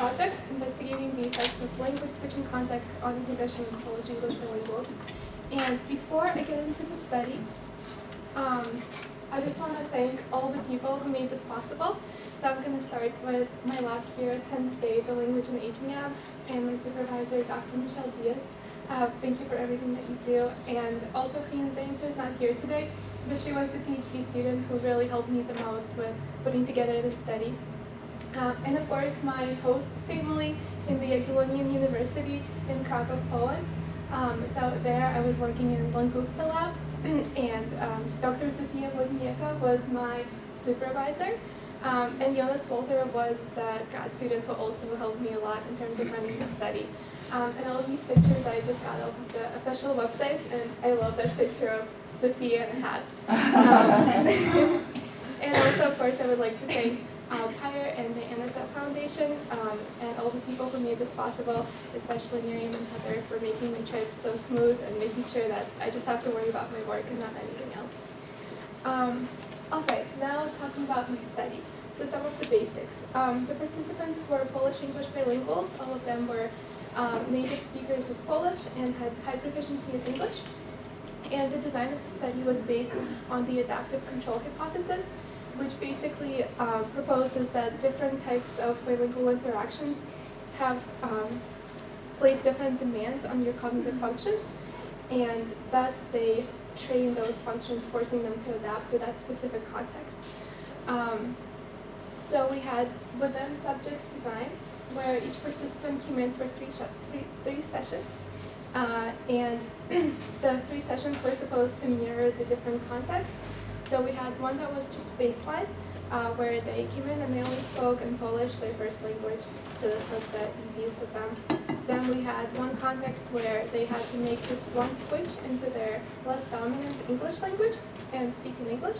project investigating the effects of language switching context on inhibition of Polish-English bilinguals. And before I get into the study, I just want to thank all the people who made this possible. So I'm going to start with my lab here at Penn State, the Language and Aging Lab, and my supervisor, Dr. Michelle Diaz. Thank you for everything that you do. And also Ian Zane, who's not here today, but she was the PhD student who really helped me the most with putting together this study. And of course, my host family in the Jagiellonian University in Krakow, Poland. So there I was working in Langusta lab, and Dr. Zofia Wodniaka was my supervisor. And Jonas Walter was the grad student who also helped me a lot in terms of running the study. And all of these pictures I just got off of the official websites, and I love that picture of Sophia in a hat. And also, of course, I would like to thank Pyre and the NSF Foundation and all the people who made this possible, especially Miriam and Heather for making the trip so smooth and making sure that I just have to worry about my work and not anything else. Okay, now talking about my study. So some of the basics. The participants were Polish-English bilinguals. All of them were native speakers of Polish and had high proficiency in English. And the design of the study was based on the adaptive control hypothesis, which basically proposes that different types of bilingual interactions have place different demands on your cognitive functions, and thus they train those functions, forcing them to adapt to that specific context. So we had within subjects design, where each participant came in for three sessions, and the 3 sessions were supposed to mirror the different contexts. So we had one that was just baseline, where they came in and they only spoke in Polish, their first language, so this was the easiest of them. Then we had one context where they had to make just one switch into their less dominant English language and speak in English.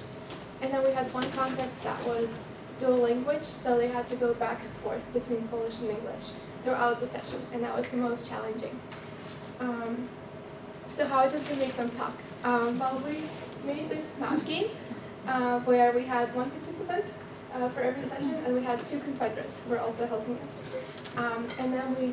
And then we had one context that was dual language, so they had to go back and forth between Polish and English throughout the session, and that was the most challenging. So how did we make them talk? Well, we made this map game where we had one participant for every session, and we had 2 confederates who were also helping us. And then we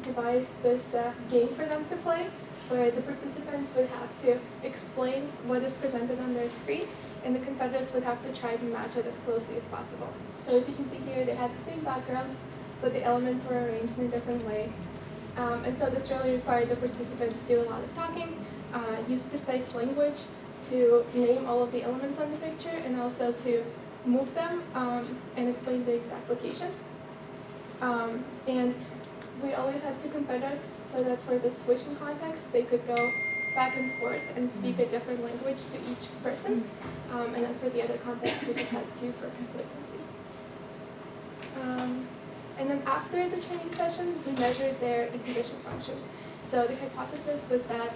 devised this game for them to play, where the participants would have to explain what is presented on their screen, and the confederates would have to try to match it as closely as possible. So as you can see here, they had the same backgrounds, but the elements were arranged in a different way. And so this really required the participants to do a lot of talking, use precise language to name all of the elements on the picture, and also to move them and explain the exact location. And we always had 2 confederates so that for the switching context, they could go back and forth and speak a different language to each person. And then for the other context, we just had 2 for consistency. And then after the training session, we measured their inhibition function. So the hypothesis was that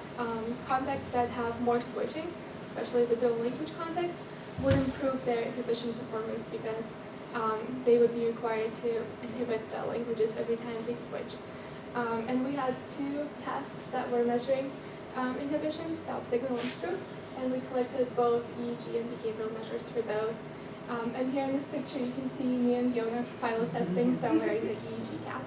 contexts that have more switching, especially the dual language context, would improve their inhibition performance because they would be required to inhibit the languages every time they switch. And we had 2 tasks that were measuring inhibition, stop signal and stroop, and we collected both EEG and behavioral measures for those. And here in this picture, you can see me and Jonas pilot testing somewhere in the EEG cap.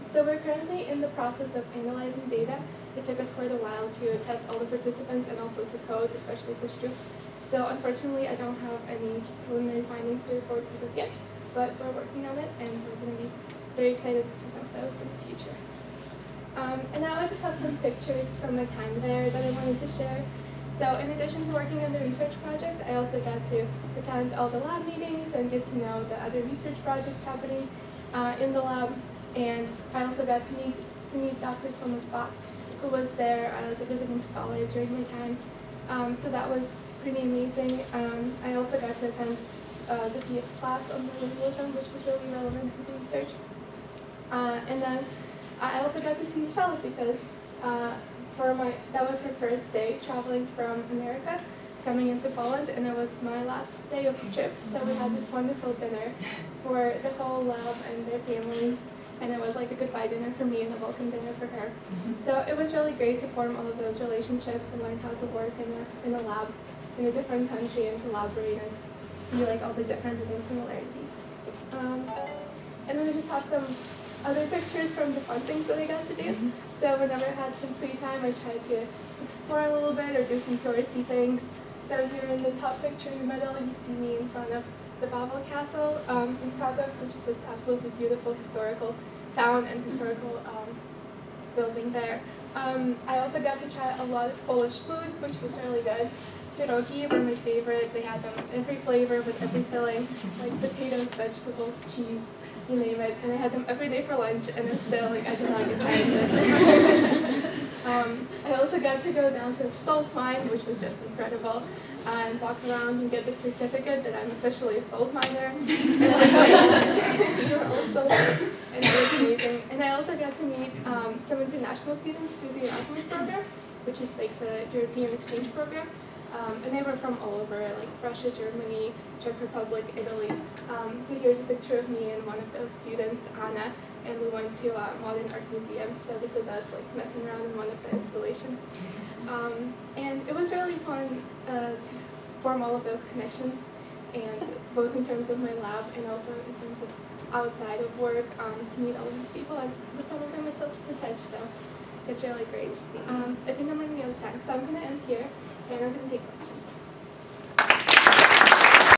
So we're currently in the process of analyzing data. It took us quite a while to test all the participants and also to code, especially for Stroop. So unfortunately, I don't have any preliminary findings to report as of yet, but we're working on it, and we're going to be very excited to present those in the future. And now I just have some pictures from my time there that I wanted to share. So in addition to working on the research project, I also got to attend all the lab meetings and get to know the other research projects happening in the lab. And I also got to meet Dr. Thomas Bach, who was there as a visiting scholar during my time. So that was pretty amazing. I also got to attend Zofia's class on bilingualism, which was really relevant to the research. And then I also got to see Michelle because that was her first day traveling from America, coming into Poland, and it was my last day of the trip. So we had this wonderful dinner for the whole lab and their families, and it was like a goodbye dinner for me and a welcome dinner for her. So it was really great to form all of those relationships and learn how to work in a lab in a different country and collaborate and see like all the differences and similarities. And then I just have some other pictures from the fun things that I got to do. So whenever I had some free time, I tried to explore a little bit or do some touristy things. So here in the top picture in the middle, you see me in front of the Wawel Castle in Krakow, which is this absolutely beautiful historical town and historical building there. I also got to try a lot of Polish food, which was really good. Pierogi were my favorite. They had them every flavor with every filling, like potatoes, vegetables, cheese, you name it. And I had them every day for lunch, and still, like, I did not get tired of it. I also got to go down to a salt mine, which was just incredible, and walk around and get the certificate that I'm officially a salt miner. And we were also there, and it was amazing. And I also got to meet some international students through the Erasmus program, which is like the European exchange program. And they were from all over, like Russia, Germany, Czech Republic, Italy. So here's a picture of me and one of those students, Anna, and we went to a modern art museum. So this is us like messing around in one of the installations. And it was really fun to form all of those connections, and both in terms of my lab and also in terms of outside of work, to meet all of these people, and with some of them I still keep in touch. So it's really great. I think I'm running out of time, so I'm going to end here. And I'm going to take questions.